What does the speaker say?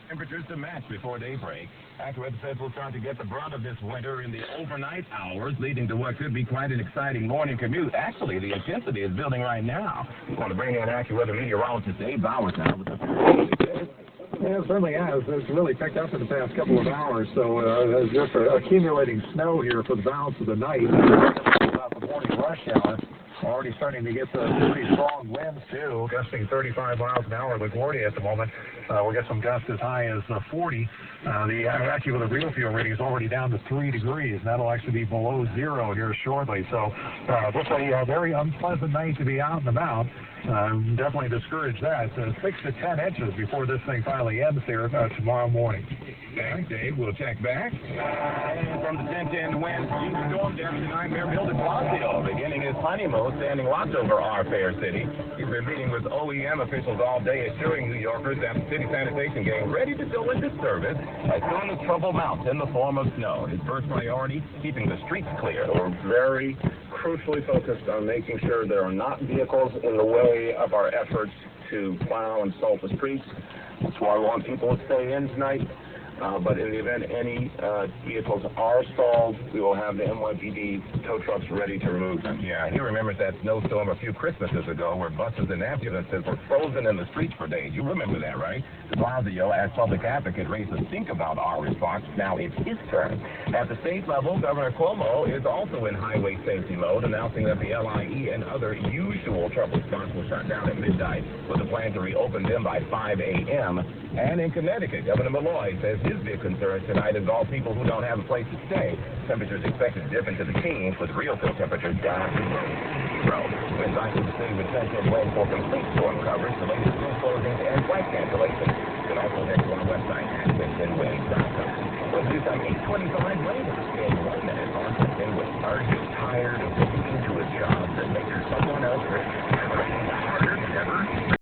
Temperatures to match before daybreak. AccuWeather says we'll start to get the brunt of this winter in the overnight hours, leading to what could be quite an exciting morning commute. Actually, the intensity is building right now. We want to bring in AccuWeather meteorologist Dave Bowers now with the. Yeah, it certainly has. It's really picked up in the past couple of hours, so there's just accumulating snow here for the balance of the night. About the morning rush hour. Already starting to get the pretty strong winds, too, gusting 35 miles an hour at LaGuardia at the moment. We'll get some gusts as high as 40. The AccuWeather real fuel rating is already down to 3 degrees, and that'll actually be below zero here shortly. So this is a very unpleasant night to be out and about. Definitely discourage that. 6 to 10 inches before this thing finally ends here tomorrow morning. Thanks, Dave. We'll check back. And from the 10-10 wind, storm Deputy Nightmare Bill de Blasio beginning his honeymoon, standing watch over our fair city. He's been meeting with OEM officials all day, assuring New Yorkers that the city sanitation getting ready to go into service as soon as trouble mounts in the form of snow. His first priority, keeping the streets clear. We're very crucially focused on making sure there are not vehicles in the way of our efforts to plow and salt the streets. That's why we want people to stay in tonight. But in the event any vehicles are stalled, we will have the NYPD tow trucks ready to remove them. Yeah, he remembers that snowstorm a few Christmases ago where buses and ambulances were frozen in the streets for days. You remember that, right? De Blasio, as public advocate, raised a stink about our response. Now it's his turn. At the state level, Governor Cuomo is also in highway safety mode, announcing that the LIE and other usual trouble spots will shut down at midnight with a plan to reopen them by 5 a.m. And in Connecticut, Governor Malloy says his big concern tonight involves people who don't have a place to stay. Temperatures expected to dip into the teens with real field temperatures down to 0. We invite you to stay with 10-10 wind for complete storm coverage, the latest school closings, and flight cancellations. You can also head to our website at 1010winds.com. We'll do some 825 rain in 1 minute on 1010 Winds.